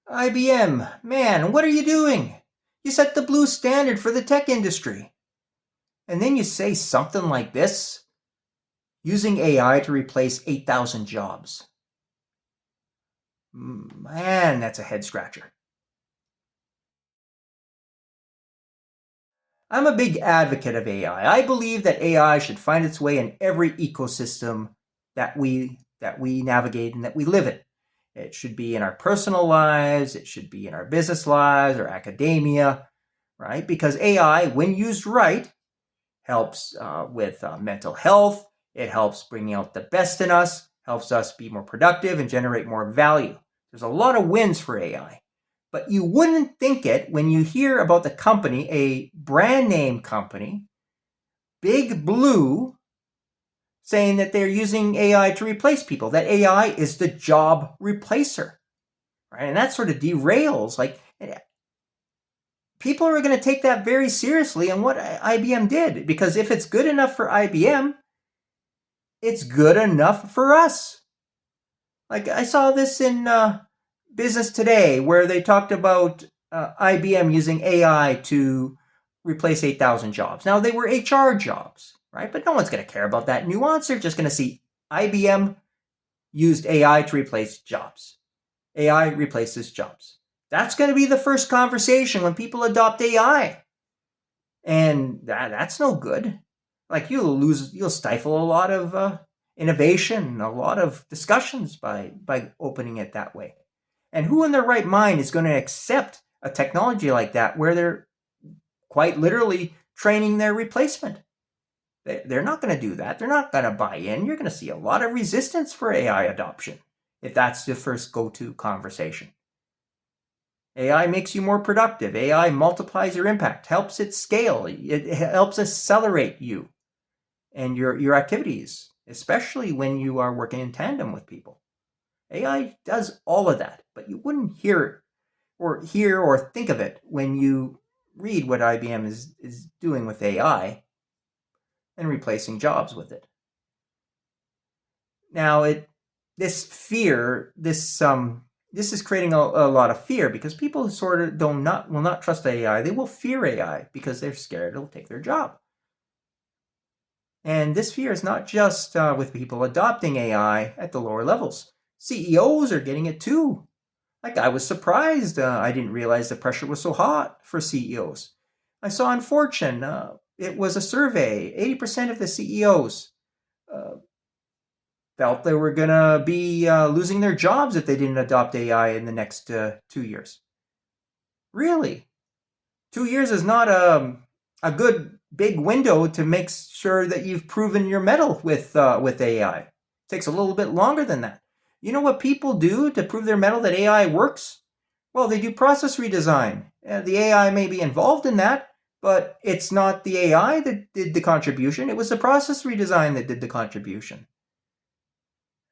IBM, man, what are you doing? You set the blue standard for the tech industry. And then you say something like this, using AI to replace 8,000 jobs. Man, that's a head scratcher. I'm a big advocate of AI. I believe that AI should find its way in every ecosystem that we navigate and that we live in. It should be in our personal lives, it should be in our business lives or academia, right? Because AI, when used right, helps with mental health. It helps bring out the best in us, helps us be more productive and generate more value. There's a lot of wins for AI. But you wouldn't think it when you hear about the company, a brand name company, Big Blue, saying that they're using AI to replace people, that AI is the job replacer, right? And that sort of derails, like, people are going to take that very seriously and what IBM did, because if it's good enough for IBM, it's good enough for us. Like, I saw this in Business Today, where they talked about IBM using AI to replace 8,000 jobs. Now, they were HR jobs, right? But no one's going to care about that nuance. They're just going to see IBM used AI to replace jobs. AI replaces jobs. That's going to be the first conversation when people adopt AI. And that's no good. Like, you'll stifle a lot of innovation, a lot of discussions by opening it that way. And who in their right mind is going to accept a technology like that where they're quite literally training their replacement? They're not going to do that. They're not going to buy in. You're going to see a lot of resistance for AI adoption if that's the first go-to conversation. AI makes you more productive. AI multiplies your impact, helps it scale. It helps accelerate you and your activities, especially when you are working in tandem with people. AI does all of that, but you wouldn't hear or think of it when you read what IBM is doing with AI and replacing jobs with it. Now, this fear, this is creating a lot of fear, because people sort of will not trust AI. They will fear AI because they're scared it'll take their job. And this fear is not just with people adopting AI at the lower levels. CEOs are getting it too. Like, I was surprised. I didn't realize the pressure was so hot for CEOs. I saw on Fortune, it was a survey. 80% of the CEOs felt they were going to be losing their jobs if they didn't adopt AI in the next 2 years. Really? 2 years is not a good big window to make sure that you've proven your mettle with AI. It takes a little bit longer than that. You know what people do to prove their mettle that AI works? Well, they do process redesign. The AI may be involved in that, but it's not the AI that did the contribution. It was the process redesign that did the contribution.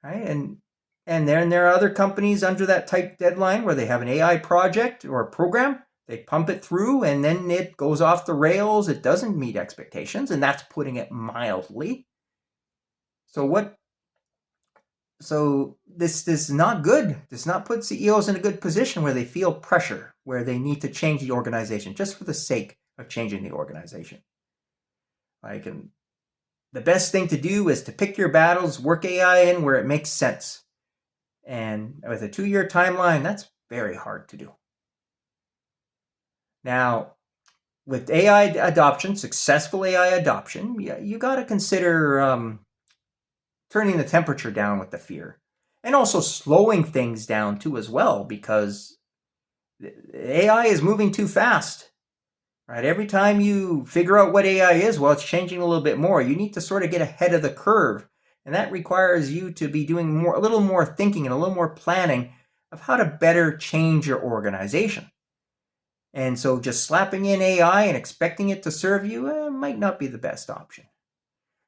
Right? And then there are other companies under that tight deadline where they have an AI project or a program. They pump it through and then it goes off the rails. It doesn't meet expectations, and that's putting it mildly. So this is not good. This does not put CEOs in a good position where they feel pressure, where they need to change the organization just for the sake of changing the organization. Like, the best thing to do is to pick your battles, work AI in where it makes sense. And with a 2-year timeline, that's very hard to do. Now, with AI adoption, successful AI adoption, you got to consider turning the temperature down with the fear, and also slowing things down too as well, because AI is moving too fast. Right? Every time you figure out what AI is, well, it's changing a little bit more. You need to sort of get ahead of the curve, and that requires you to be doing a little more thinking and a little more planning of how to better change your organization. And so just slapping in AI and expecting it to serve you might not be the best option.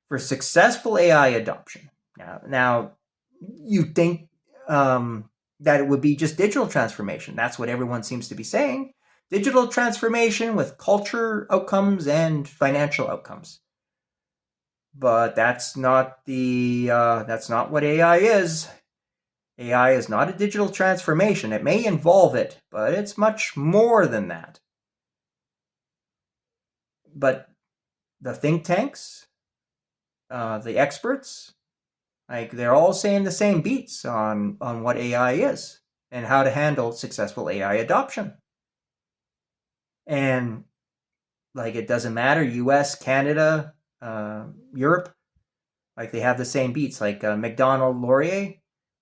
For successful AI adoption, now you think that it would be just digital transformation. That's what everyone seems to be saying. Digital transformation with culture outcomes and financial outcomes. But that's not what AI is. AI is not a digital transformation. It may involve it, but it's much more than that. But the think tanks, the experts, like they're all saying the same beats on what AI is and how to handle successful AI adoption. And like it doesn't matter, US, Canada, Europe, like they have the same beats. Like Macdonald Laurier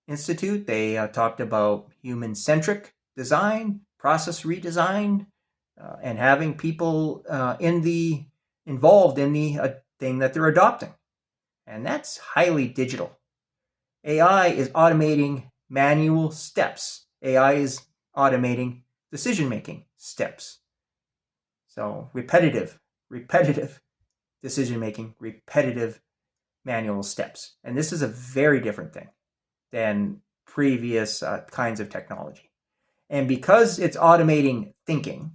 Institute, they talked about human-centric design, process redesign, and having people involved in the thing that they're adopting. And that's highly digital. AI is automating manual steps. AI is automating decision-making steps. So repetitive decision-making, repetitive manual steps. And this is a very different thing than previous kinds of technology. And because it's automating thinking,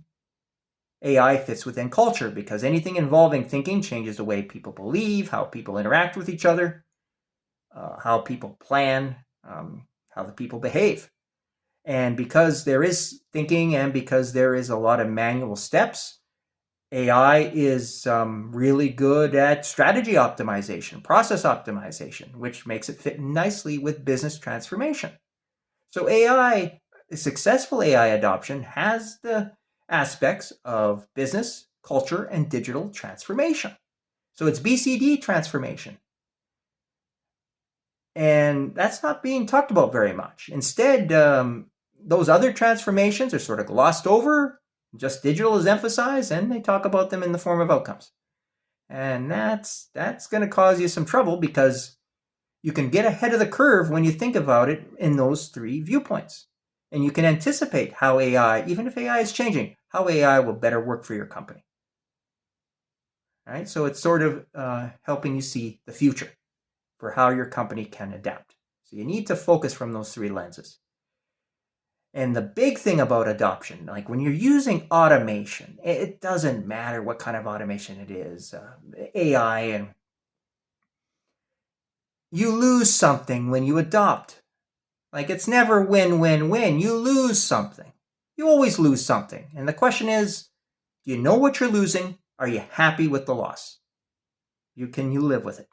AI fits within culture because anything involving thinking changes the way people believe, how people interact with each other, how people plan, how the people behave. And because there is thinking and because there is a lot of manual steps, AI is really good at strategy optimization, process optimization, which makes it fit nicely with business transformation. So AI, successful AI adoption has the aspects of business, culture, and digital transformation. So it's BCD transformation. And that's not being talked about very much. Instead, those other transformations are sort of glossed over. Just digital is emphasized, and they talk about them in the form of outcomes. And that's going to cause you some trouble because you can get ahead of the curve when you think about it in those three viewpoints. And you can anticipate how AI, even if AI is changing, how AI will better work for your company. Right? So it's sort of helping you see the future for how your company can adapt. So you need to focus from those three lenses. And the big thing about adoption, like when you're using automation, it doesn't matter what kind of automation it is, AI, and you lose something when you adopt. Like it's never win-win-win. You lose something. You always lose something. And the question is, do you know what you're losing? Are you happy with the loss? Can you live with it?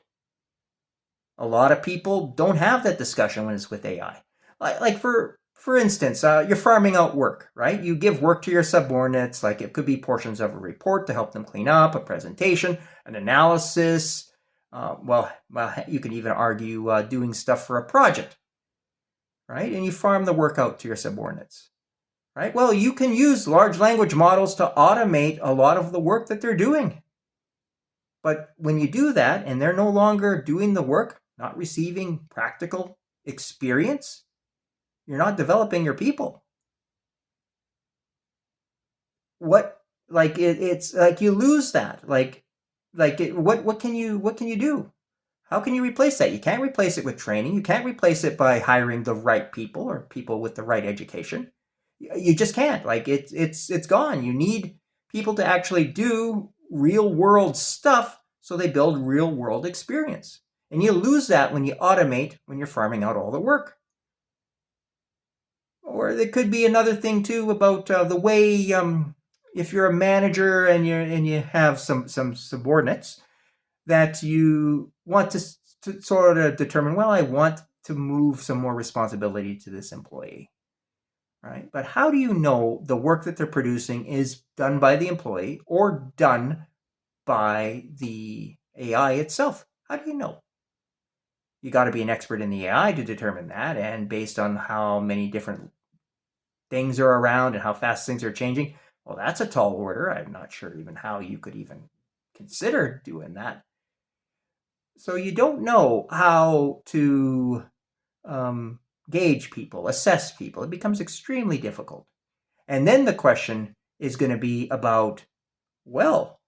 A lot of people don't have that discussion when it's with AI. Like for instance, you're farming out work, right? You give work to your subordinates, like it could be portions of a report to help them clean up, a presentation, an analysis. Well, you could even argue doing stuff for a project, right? And you farm the work out to your subordinates, right? Well, you can use large language models to automate a lot of the work that they're doing. But when you do that and they're no longer doing the work, not receiving practical experience, you're not developing your people. What it's like you lose that. What can you do? How can you replace that? You can't replace it with training. You can't replace it by hiring the right people or people with the right education. You just can't. Like it's gone. You need people to actually do real world stuff so they build real world experience. And you lose that when you automate when you're farming out all the work. Or there could be another thing too about the way if you're a manager and you have some subordinates that you want to sort of determine, well, I want to move some more responsibility to this employee, right? But how do you know the work that they're producing is done by the employee or done by the AI itself? How do you know? You got to be an expert in the AI to determine that, and based on how many different things are around and how fast things are changing, well, that's a tall order. I'm not sure even how you could even consider doing that. So you don't know how to gauge people, assess people. It becomes extremely difficult. And then the question is going to be about, well,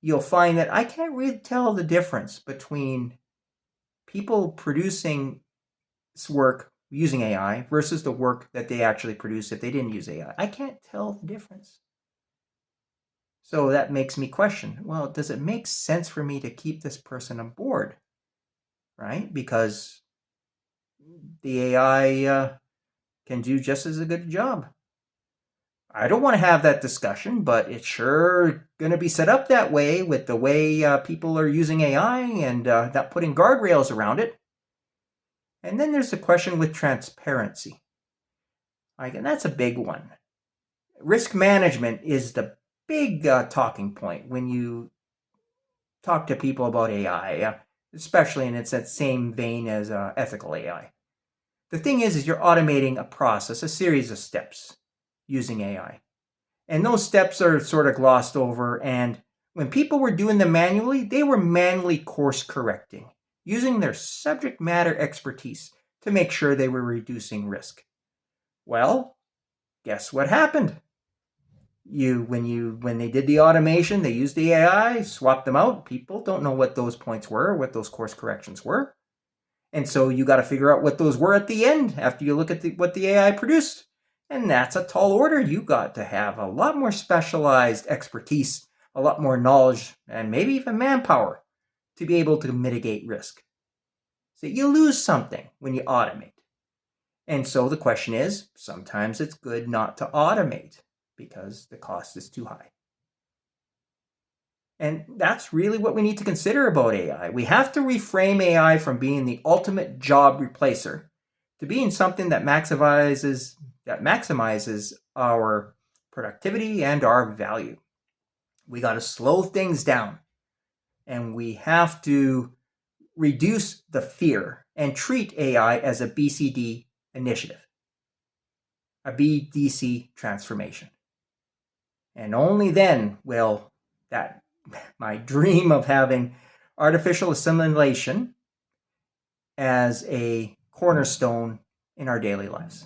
you'll find that I can't really tell the difference between people producing work using AI versus the work that they actually produce if they didn't use AI. I can't tell the difference. So that makes me question, well, does it make sense for me to keep this person on board? Right? Because the AI can do just as a good job. I don't want to have that discussion, but it's sure going to be set up that way with the way people are using AI and not putting guardrails around it. And then there's the question with transparency. And that's a big one. Risk management is the big talking point when you talk to people about AI, especially in its that same vein as ethical AI. The thing is you're automating a process, a series of steps using AI. And those steps are sort of glossed over. And when people were doing them manually, they were manually course correcting, using their subject matter expertise to make sure they were reducing risk. Well, guess what happened? When they did the automation, they used the AI, swapped them out. People don't know what those points were, what those course corrections were. And so you got to figure out what those were at the end after you look at what the AI produced. And that's a tall order. You got to have a lot more specialized expertise, a lot more knowledge, and maybe even manpower to be able to mitigate risk. So you lose something when you automate. And so the question is, sometimes it's good not to automate because the cost is too high. And that's really what we need to consider about AI. We have to reframe AI from being the ultimate job replacer to being something that maximizes our productivity and our value. We got to slow things down, and we have to reduce the fear and treat AI as a BCD initiative, a BDC transformation. And only then will my dream of having artificial assimilation as a cornerstone in our daily lives.